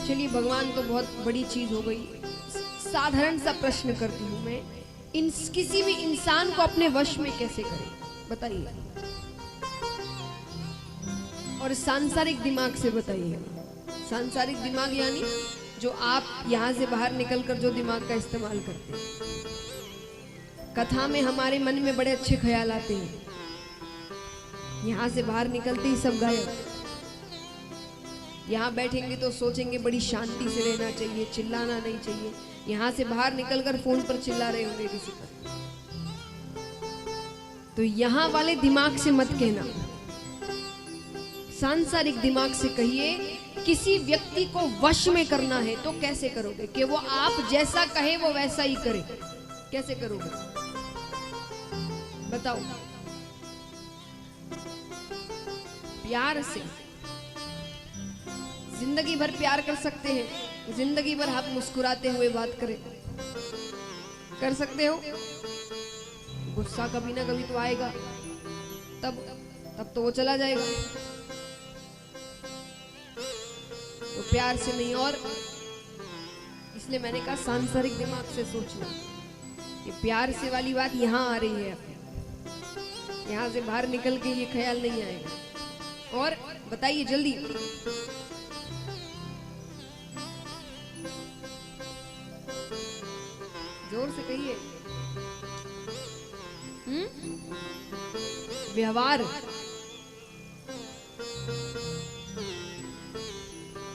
चलिए, भगवान तो बहुत बड़ी चीज हो गई। साधारण सा प्रश्न करती हूँ मैं, किसी भी इंसान को अपने वश में कैसे करें, बताइए। और सांसारिक दिमाग से बताइए। सांसारिक दिमाग यानी जो आप यहाँ से बाहर निकलकर जो दिमाग का इस्तेमाल करते हैं। कथा में हमारे मन में बड़े अच्छे ख्याल आते हैं, यहाँ से बाहर निकलते ही सब गायब। यहाँ बैठेंगे तो सोचेंगे बड़ी शांति से रहना चाहिए, चिल्लाना नहीं चाहिए। यहाँ से बाहर निकलकर फोन पर चिल्ला रहे होंगे किसी पर। तो यहाँ वाले दिमाग से मत कहना, सांसारिक दिमाग से कहिए। किसी व्यक्ति को वश में करना है तो कैसे करोगे कि वो आप जैसा कहे वो वैसा ही करे? कैसे करोगे बताओ? प्यार से। जिंदगी भर प्यार कर सकते हैं, जिंदगी भर आप मुस्कुराते हुए बात करें, कर सकते हो? गुस्सा कभी ना कभी तो आएगा, तब तो वो चला जाएगा। तो प्यार से नहीं। और इसलिए मैंने कहा सांसारिक दिमाग से सोचना। ये प्यार से वाली बात यहाँ आ रही है, यहाँ से बाहर निकल के ये ख्याल नहीं आएगा। और बताइए जल्दी। जोर से कहिए। व्यवहार,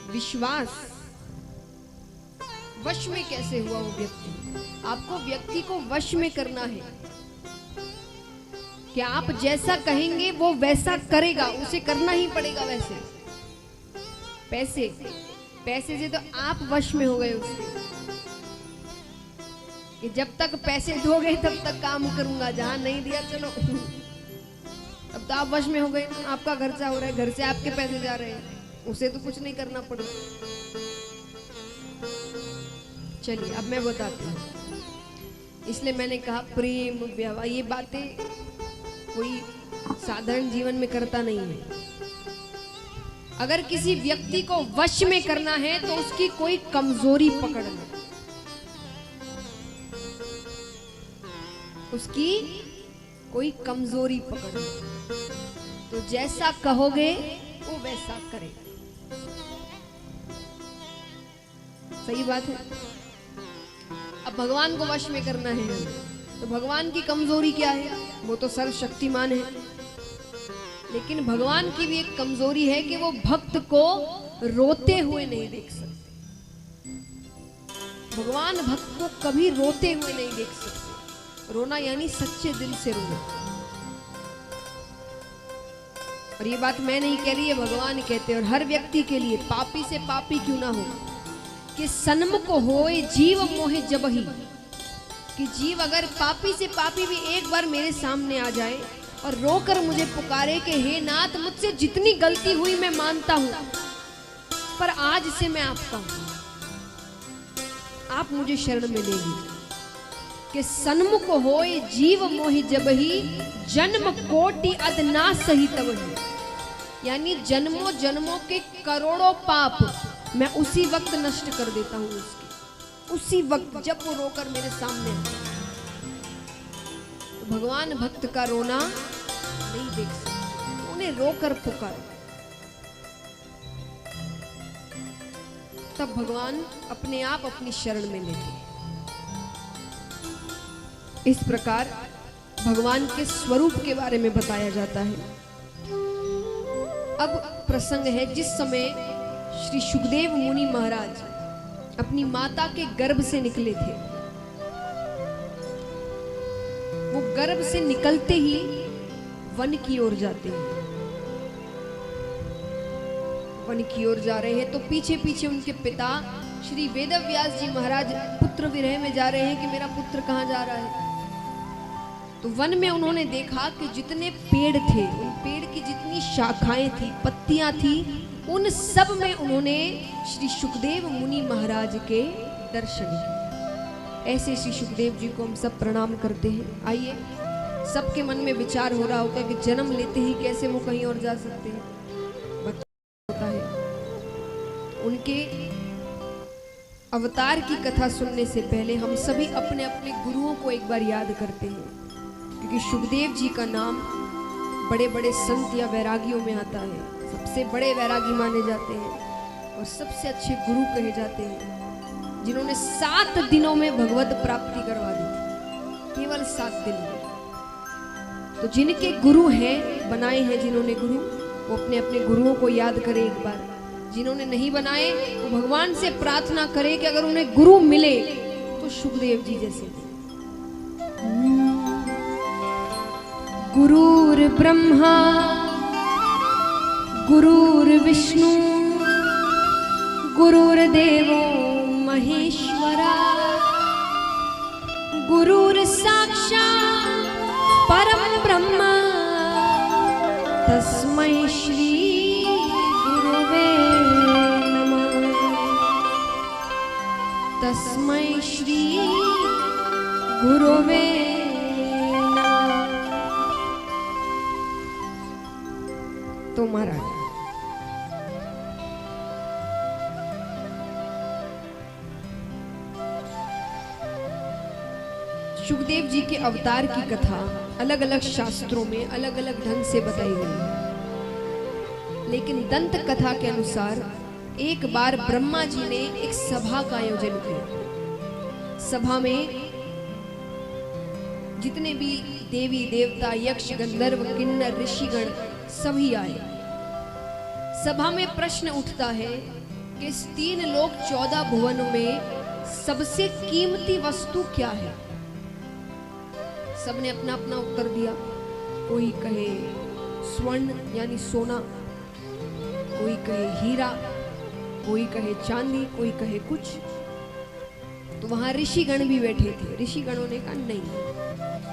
विश्वास, वश में कैसे हुआ वो व्यक्ति? आपको व्यक्ति को वश में करना है कि आप जैसा कहेंगे वो वैसा करेगा, उसे करना ही पड़ेगा वैसे। पैसे से तो आप वश में हो गए उसके, कि जब तक पैसे दोगे तब तक काम करूंगा, जहां नहीं दिया चलो। अब तो आप वश में हो गए, आपका खर्चा हो रहा है, घर से आपके पैसे जा रहे हैं, उसे तो कुछ नहीं करना पड़ेगा। चलिए अब मैं बताती हूँ। इसलिए मैंने कहा प्रेम, व्यवहार, ये बातें कोई साधारण जीवन में करता नहीं है। अगर किसी व्यक्ति को वश में करना है तो उसकी कोई कमजोरी पकड़ना, उसकी कोई कमजोरी पकड़ना। तो जैसा कहोगे वो वैसा करेगा। सही बात है। अब भगवान को वश में करना है तो भगवान की कमजोरी क्या है? वो तो सर्वशक्तिमान है, लेकिन भगवान की भी एक कमजोरी है कि वो भक्त को रोते हुए नहीं देख सकते। भगवान भक्त को कभी रोते हुए नहीं देख सकते। रोना यानी सच्चे दिल से रोना। और ये बात मैं नहीं कह रही है, भगवान कहते हैं। और हर व्यक्ति के लिए, पापी से पापी क्यों ना हो, कि सन्मुख होए जीव मोहे जबहि, कि जीव अगर पापी से पापी भी एक बार मेरे सामने आ जाए और रोकर मुझे पुकारे कि हे नाथ, मुझसे जितनी गलती हुई मैं मानता हूं, पर आज से मैं आपका हूं, आप मुझे शरण में ले लीजिए। कि सन्मुख होए जीव मोहि जबहि, जन्म कोटि अदना सही तबहि, यानी जन्मों जन्मों के करोड़ों पाप मैं उसी वक्त नष्ट कर देता हूं उसके, उसी वक्त जब वो रोकर मेरे सामने है। तो भगवान भक्त का रोना नहीं देख सकते, उन्हें रोकर पुकारो, तब भगवान अपने आप अपनी शरण में लेते हैं। इस प्रकार भगवान के स्वरूप के बारे में बताया जाता है। अब प्रसंग है जिस समय श्री सुखदेव मुनि महाराज अपनी माता के गर्भ से निकले थे। वो गर्भ से निकलते ही वन की ओर जाते हैं। वन की ओर जा रहे हैं तो पीछे पीछे उनके पिता श्री वेदव्यास जी महाराज पुत्र विरह में जा रहे हैं कि मेरा पुत्र कहाँ जा रहा है। तो वन में उन्होंने देखा कि जितने पेड़ थे, उन पेड़ की जितनी शाखाएं थी, पत्तियां थी, उन सब में उन्होंने श्री सुखदेव मुनि महाराज के दर्शन किए। ऐसे श्री सुखदेव जी को हम सब प्रणाम करते हैं। आइए, सबके मन में विचार हो रहा होगा कि जन्म लेते ही कैसे वो कहीं और जा सकते हैं। बच्चा होता है, उनके अवतार की कथा सुनने से पहले हम सभी अपने अपने गुरुओं को एक बार याद करते हैं, क्योंकि सुखदेव जी का नाम बड़े बड़े संत या वैरागियों में आता है। सबसे बड़े वैरागी माने जाते हैं और सबसे अच्छे गुरु कहे जाते हैं, जिन्होंने 7 दिनों में भगवत प्राप्ति करवा दी थी, केवल 7 दिन में। तो जिनके गुरु हैं, बनाए हैं जिन्होंने गुरु, वो अपने अपने गुरुओं को याद करें एक बार। जिन्होंने नहीं बनाए वो भगवान से प्रार्थना करे कि अगर उन्हें गुरु मिले तो सुखदेव जी जैसे। गुरुर् ब्रह्मा गुरुर्विष्णु गुरुर्देवो महेश्वरा गुरुर्साक्षात् परम ब्रह्म तस्मै श्री गुरुवे नमः। तस्मै श्री गुरुवे नमः। तो महाराज सुखदेव जी के अवतार की कथा अलग अलग शास्त्रों में अलग अलग ढंग से बताई गई है, लेकिन दंत कथा के अनुसार एक बार ब्रह्मा जी ने एक सभा का आयोजन किया। सभा में जितने भी देवी देवता, यक्ष, गंधर्व, किन्नर, ऋषिगण सभी आए। सभा में प्रश्न उठता है कि इस 3 लोक 14 भुवनों में सबसे कीमती वस्तु क्या है। सबने अपना अपना उत्तर दिया। कोई कहे स्वर्ण यानी सोना, कोई कहे हीरा, कोई कहे चांदी, कोई कहे कुछ। तो वहां ऋषिगण भी बैठे थे। ऋषिगणों ने कहा नहीं,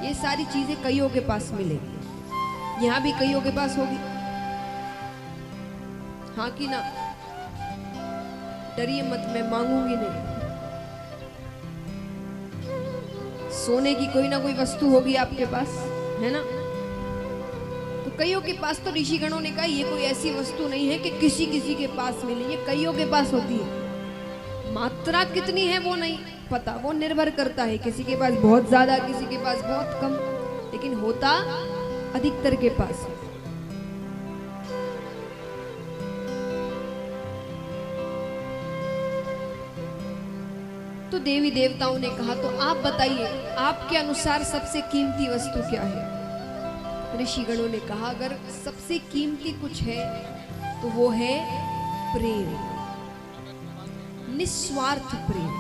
ये सारी चीजें कईयों के पास मिलेगी, यहां भी कईयों के पास होगी। हाँ कि ना? डरिए मत, मैं मांगूंगी नहीं। सोने की कोई ना कोई वस्तु होगी आपके पास, है ना? तो कईयों के पास, तो ऋषिगणों ने कहा ये कोई ऐसी वस्तु नहीं है कि किसी किसी के पास मिले, ये कईयों के पास होती है। मात्रा कितनी है वो नहीं पता, वो निर्भर करता है, किसी के पास बहुत ज्यादा, किसी के पास बहुत कम, लेकिन होता अधिकतर के पास। तो देवी देवताओं ने कहा तो आप बताइए, आपके अनुसार सबसे कीमती वस्तु क्या है? ऋषिगणों ने कहा अगर सबसे कीमती कुछ है तो वो है प्रेम, निस्वार्थ प्रेम।